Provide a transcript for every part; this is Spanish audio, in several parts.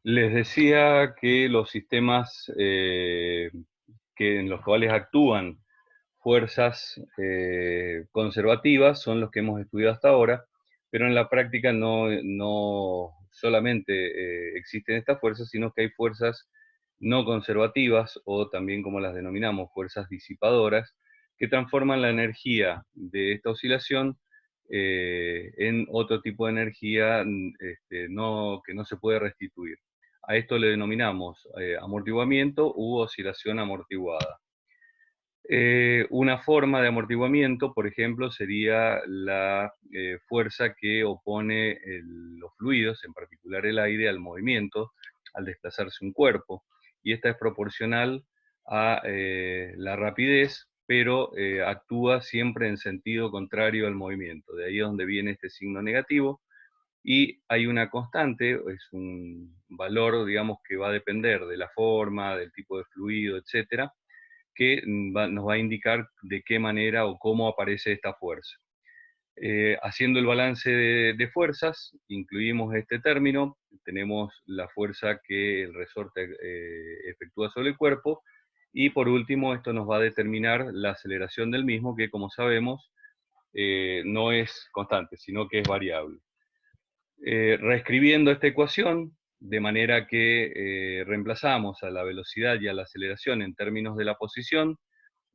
Les decía que los sistemas que en los cuales actúan fuerzas conservativas son los que hemos estudiado hasta ahora, pero en la práctica no solamente existen estas fuerzas, sino que hay fuerzas no conservativas, o también como las denominamos, fuerzas disipadoras, que transforman la energía de esta oscilación en otro tipo de energía que no se puede restituir. A esto le denominamos amortiguamiento u oscilación amortiguada. Una forma de amortiguamiento, por ejemplo, sería la fuerza que opone los fluidos, en particular el aire, al movimiento, al desplazarse un cuerpo. Y esta es proporcional a la rapidez, pero actúa siempre en sentido contrario al movimiento. De ahí es donde viene este signo negativo. Y hay una constante, es un valor, digamos, que va a depender de la forma, del tipo de fluido, etcétera, que nos va a indicar de qué manera o cómo aparece esta fuerza. Haciendo el balance de fuerzas, incluimos este término, tenemos la fuerza que el resorte efectúa sobre el cuerpo, y por último esto nos va a determinar la aceleración del mismo, que como sabemos no es constante, sino que es variable. Reescribiendo esta ecuación, de manera que reemplazamos a la velocidad y a la aceleración en términos de la posición,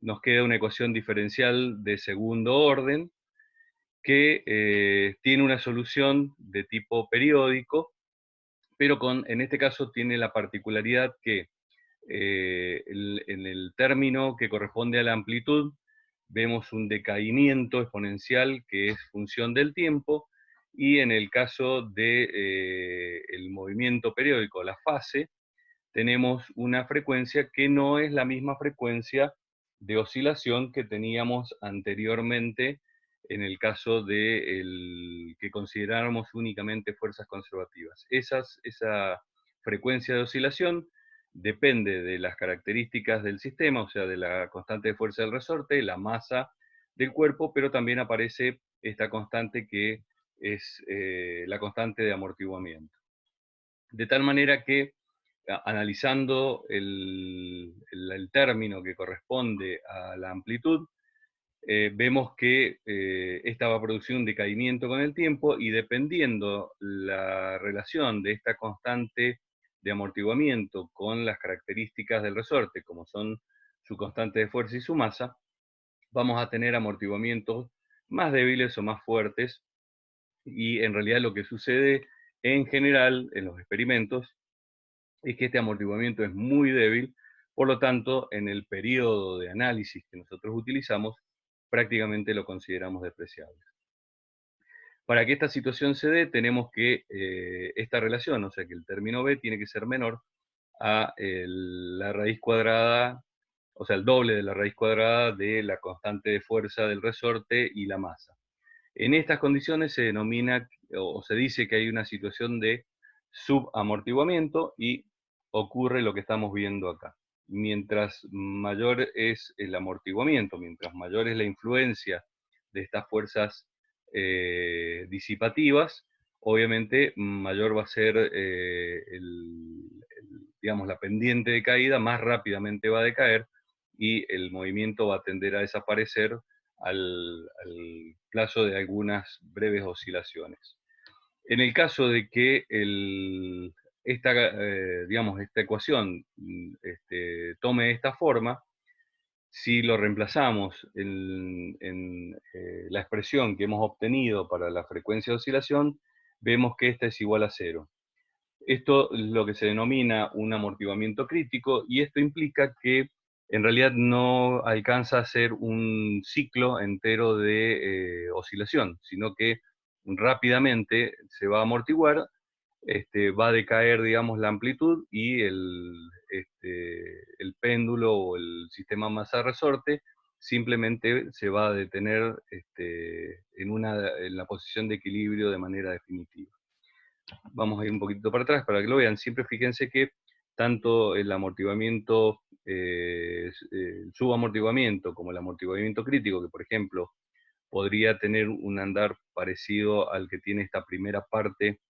nos queda una ecuación diferencial de segundo orden que tiene una solución de tipo periódico, pero en este caso tiene la particularidad que en el término que corresponde a la amplitud vemos un decaimiento exponencial que es función del tiempo, y en el caso de el movimiento periódico, la fase, tenemos una frecuencia que no es la misma frecuencia de oscilación que teníamos anteriormente en el caso de que consideráramos únicamente fuerzas conservativas. Esa frecuencia de oscilación depende de las características del sistema, o sea, de la constante de fuerza del resorte, la masa del cuerpo, pero también aparece esta constante que es la constante de amortiguamiento. De tal manera que analizando el término que corresponde a la amplitud, vemos que esta va a producir un decaimiento con el tiempo, y dependiendo la relación de esta constante de amortiguamiento con las características del resorte, como son su constante de fuerza y su masa, vamos a tener amortiguamientos más débiles o más fuertes. Y en realidad lo que sucede en general en los experimentos es que este amortiguamiento es muy débil, por lo tanto, en el periodo de análisis que nosotros utilizamos, prácticamente lo consideramos despreciable. Para que esta situación se dé, tenemos que esta relación, o sea que el término B tiene que ser menor a la raíz cuadrada, o sea, el doble de la raíz cuadrada de la constante de fuerza del resorte y la masa. En estas condiciones se denomina o se dice que hay una situación de subamortiguamiento, y ocurre lo que estamos viendo acá. Mientras mayor es el amortiguamiento, mientras mayor es la influencia de estas fuerzas disipativas, obviamente mayor va a ser digamos, la pendiente de caída, más rápidamente va a decaer, y el movimiento va a tender a desaparecer al plazo de algunas breves oscilaciones. En el caso de que digamos, esta ecuación tome esta forma, si lo reemplazamos en la expresión que hemos obtenido para la frecuencia de oscilación, vemos que esta es igual a cero. Esto es lo que se denomina un amortiguamiento crítico, y esto implica que en realidad no alcanza a ser un ciclo entero de oscilación, sino que rápidamente se va a amortiguar, va a decaer, digamos, la amplitud, y el péndulo o el sistema masa-resorte simplemente se va a detener en la posición de equilibrio de manera definitiva. Vamos a ir un poquito para atrás para que lo vean. Siempre fíjense que tanto el amortiguamiento, el subamortiguamiento, como el amortiguamiento crítico, que por ejemplo podría tener un andar parecido al que tiene esta primera parte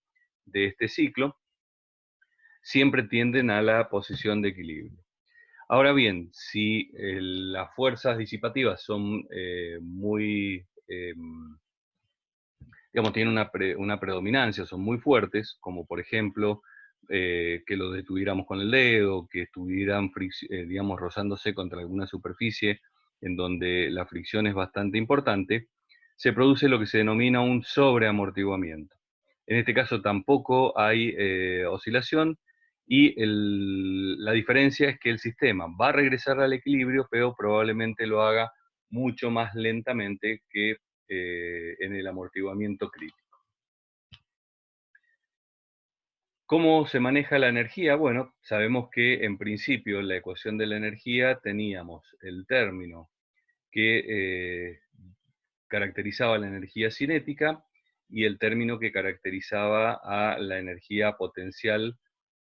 de este ciclo, siempre tienden a la posición de equilibrio. Ahora bien, si las fuerzas disipativas son muy, digamos, tienen una predominancia, son muy fuertes, como por ejemplo que lo detuviéramos con el dedo, que estuvieran, digamos, rozándose contra alguna superficie en donde la fricción es bastante importante, se produce lo que se denomina un sobreamortiguamiento. En este caso tampoco hay oscilación y la diferencia es que el sistema va a regresar al equilibrio, pero probablemente lo haga mucho más lentamente que en el amortiguamiento crítico. ¿Cómo se maneja la energía? Bueno, sabemos que en principio en la ecuación de la energía teníamos el término que caracterizaba la energía cinética y el término que caracterizaba a la energía potencial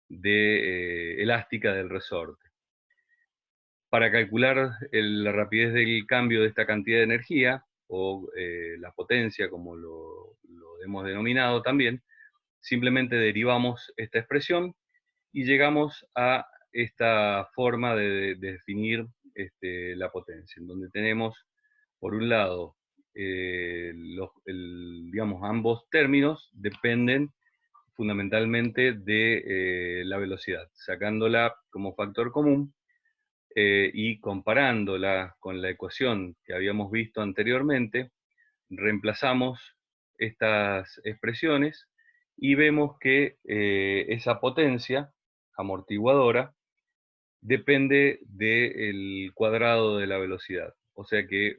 elástica del resorte. Para calcular la rapidez del cambio de esta cantidad de energía, o la potencia, como lo hemos denominado también, simplemente derivamos esta expresión y llegamos a esta forma de definir la potencia, en donde tenemos, por un lado, digamos, ambos términos dependen fundamentalmente de la velocidad. Sacándola como factor común y comparándola con la ecuación que habíamos visto anteriormente, reemplazamos estas expresiones y vemos que esa potencia amortiguadora depende del cuadrado de la velocidad. O sea que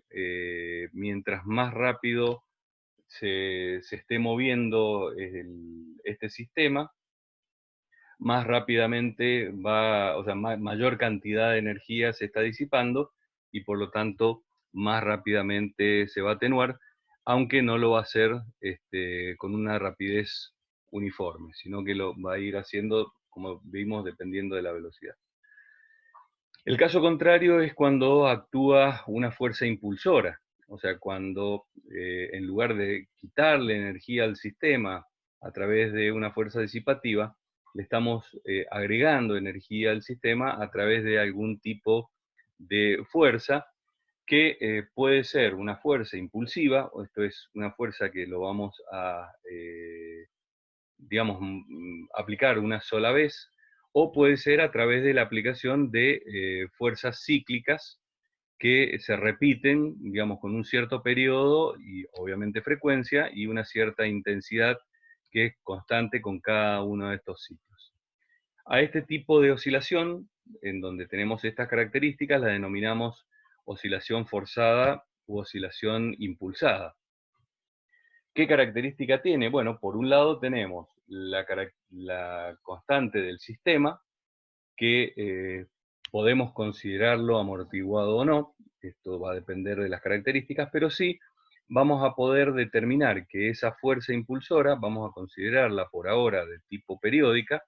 mientras más rápido se esté moviendo este sistema, más rápidamente o sea, mayor cantidad de energía se está disipando y por lo tanto más rápidamente se va a atenuar, aunque no lo va a hacer con una rapidez uniforme, sino que lo va a ir haciendo, como vimos, dependiendo de la velocidad. El caso contrario es cuando actúa una fuerza impulsora, o sea, cuando en lugar de quitarle energía al sistema a través de una fuerza disipativa, le estamos agregando energía al sistema a través de algún tipo de fuerza que puede ser una fuerza impulsiva, o esto es una fuerza que lo vamos a digamos, aplicar una sola vez, o puede ser a través de la aplicación de fuerzas cíclicas que se repiten, digamos, con un cierto periodo y obviamente frecuencia y una cierta intensidad que es constante con cada uno de estos ciclos. A este tipo de oscilación, en donde tenemos estas características, la denominamos oscilación forzada u oscilación impulsada. ¿Qué característica tiene? Bueno, por un lado tenemos la constante del sistema, que podemos considerarlo amortiguado o no, esto va a depender de las características, pero sí vamos a poder determinar que esa fuerza impulsora, vamos a considerarla por ahora de tipo periódica,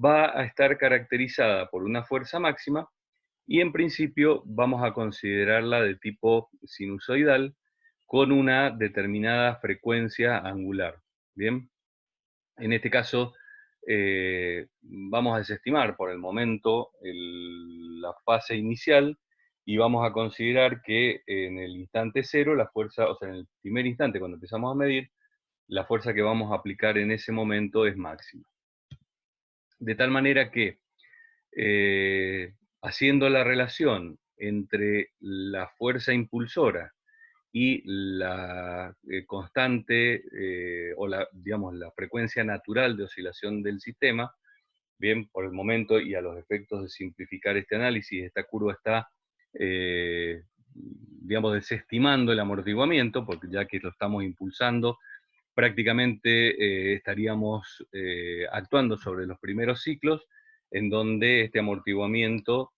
va a estar caracterizada por una fuerza máxima y en principio vamos a considerarla de tipo sinusoidal con una determinada frecuencia angular. Bien, en este caso vamos a desestimar por el momento la fase inicial y vamos a considerar que en el instante cero la fuerza, o sea, en el primer instante cuando empezamos a medir, la fuerza que vamos a aplicar en ese momento es máxima. De tal manera que haciendo la relación entre la fuerza impulsora y la constante o digamos, la frecuencia natural de oscilación del sistema, bien, por el momento y a los efectos de simplificar este análisis, esta curva está, digamos, desestimando el amortiguamiento, porque ya que lo estamos impulsando, prácticamente estaríamos actuando sobre los primeros ciclos, en donde este amortiguamiento,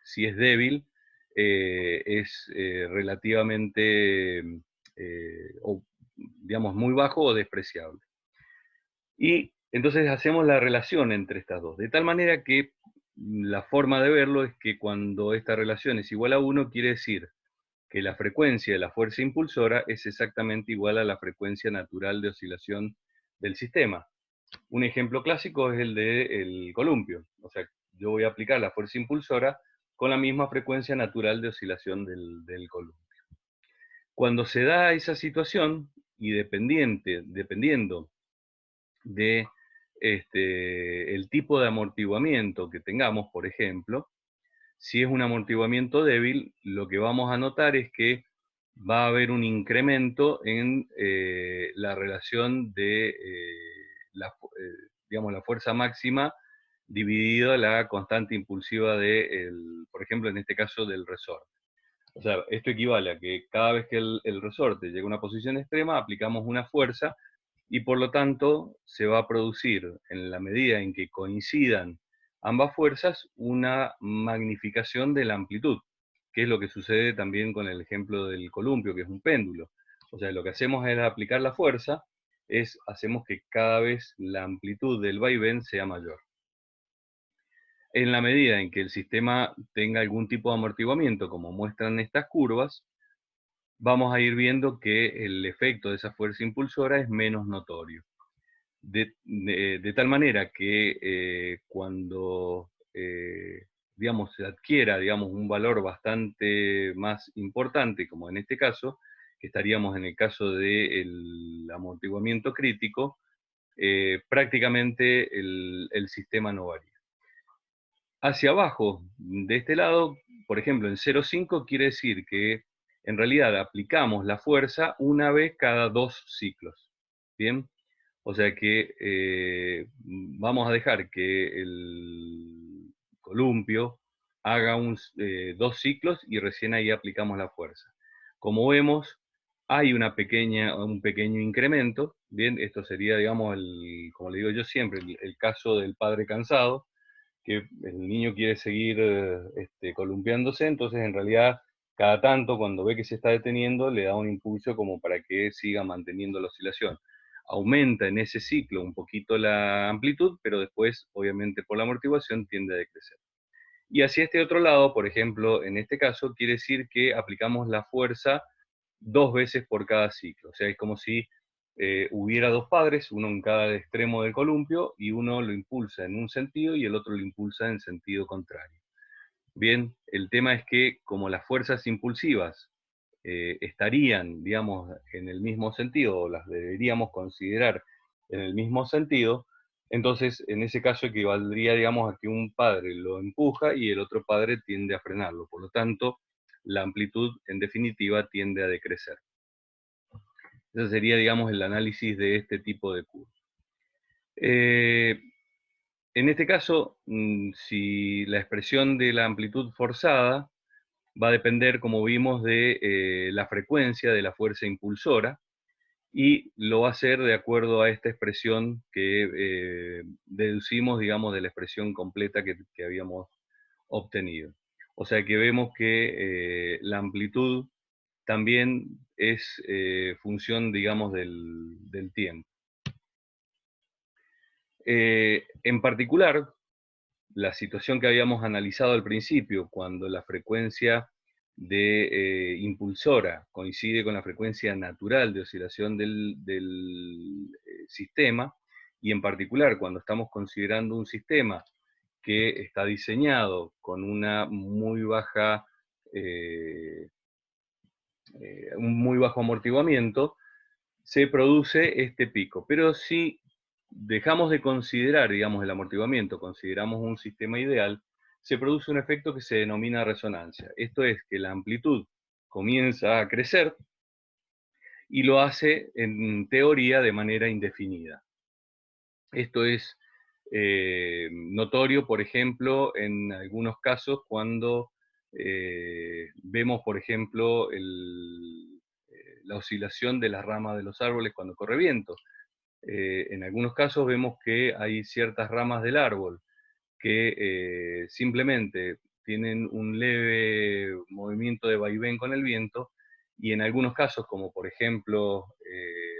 si es débil, es relativamente, o, digamos, muy bajo o despreciable. Y entonces hacemos la relación entre estas dos, de tal manera que la forma de verlo es que cuando esta relación es igual a 1, quiere decir que la frecuencia de la fuerza impulsora es exactamente igual a la frecuencia natural de oscilación del sistema. Un ejemplo clásico es el del columpio. O sea, yo voy a aplicar la fuerza impulsora con la misma frecuencia natural de oscilación del columpio. Cuando se da esa situación, y dependiendo de el tipo de amortiguamiento que tengamos, por ejemplo, si es un amortiguamiento débil, lo que vamos a notar es que va a haber un incremento en la relación de digamos, la fuerza máxima dividida la constante impulsiva por ejemplo, en este caso, del resorte. O sea, esto equivale a que cada vez que el resorte llega a una posición extrema, aplicamos una fuerza y por lo tanto se va a producir, en la medida en que coincidan ambas fuerzas, una magnificación de la amplitud, que es lo que sucede también con el ejemplo del columpio, que es un péndulo. O sea, lo que hacemos es aplicar la fuerza, hacemos que cada vez la amplitud del vaivén sea mayor. En la medida en que el sistema tenga algún tipo de amortiguamiento, como muestran estas curvas, vamos a ir viendo que el efecto de esa fuerza impulsora es menos notorio. De tal manera que cuando digamos, se adquiera, digamos, un valor bastante más importante, como en este caso, que estaríamos en el caso del amortiguamiento crítico, prácticamente el sistema no varía. Hacia abajo, de este lado, por ejemplo, en 0,5 quiere decir que en realidad aplicamos la fuerza una vez cada 2 ciclos. ¿Bien? O sea que vamos a dejar que el columpio haga 2 ciclos y recién ahí aplicamos la fuerza. Como vemos, hay un pequeño incremento. Bien, esto sería, digamos, como le digo yo siempre, el caso del padre cansado, que el niño quiere seguir columpiándose, entonces en realidad cada tanto cuando ve que se está deteniendo le da un impulso como para que siga manteniendo la oscilación. Aumenta en ese ciclo un poquito la amplitud, pero después obviamente por la amortiguación tiende a decrecer. Y hacia este otro lado, por ejemplo, en este caso quiere decir que aplicamos la fuerza 2 veces por cada ciclo. O sea, es como si hubiera dos padres, uno en cada extremo del columpio, y uno lo impulsa en un sentido y el otro lo impulsa en sentido contrario. Bien, el tema es que como las fuerzas impulsivas estarían, digamos, en el mismo sentido, o las deberíamos considerar en el mismo sentido, entonces en ese caso equivaldría, digamos, a que un padre lo empuja y el otro padre tiende a frenarlo. Por lo tanto, la amplitud, en definitiva, tiende a decrecer. Ese sería, digamos, el análisis de este tipo de curva. En este caso, si la expresión de la amplitud forzada va a depender, como vimos, de la frecuencia de la fuerza impulsora, y lo va a hacer de acuerdo a esta expresión que deducimos, digamos, de la expresión completa que habíamos obtenido. O sea que vemos que la amplitud también es función, digamos, del tiempo. En particular, la situación que habíamos analizado al principio, cuando la frecuencia de impulsora coincide con la frecuencia natural de oscilación del sistema, y en particular cuando estamos considerando un sistema que está diseñado con una un muy bajo amortiguamiento, se produce este pico. Pero si dejamos de considerar, digamos, el amortiguamiento, consideramos un sistema ideal, se produce un efecto que se denomina resonancia. Esto es que la amplitud comienza a crecer y lo hace en teoría de manera indefinida. Esto es notorio, por ejemplo, en algunos casos cuando vemos, por ejemplo, la oscilación de las ramas de los árboles cuando corre viento. En algunos casos vemos que hay ciertas ramas del árbol que simplemente tienen un leve movimiento de vaivén con el viento, y en algunos casos, como por ejemplo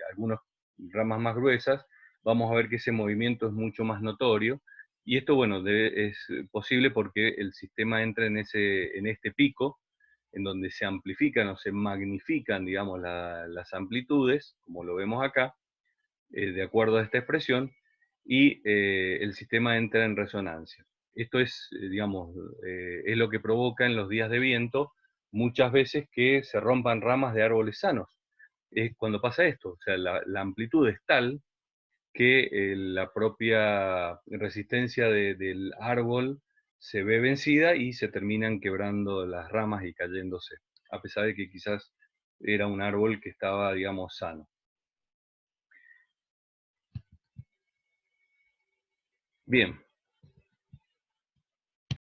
algunas ramas más gruesas, vamos a ver que ese movimiento es mucho más notorio, y esto, bueno, es posible porque el sistema entra en este pico, en donde se amplifican o se magnifican, digamos, las amplitudes, como lo vemos acá, de acuerdo a esta expresión, y el sistema entra en resonancia. Esto es, digamos, es lo que provoca en los días de viento muchas veces que se rompan ramas de árboles sanos. Es cuando pasa esto, o sea, la amplitud es tal que la propia resistencia del árbol se ve vencida y se terminan quebrando las ramas y cayéndose, a pesar de que quizás era un árbol que estaba, digamos, sano. Bien,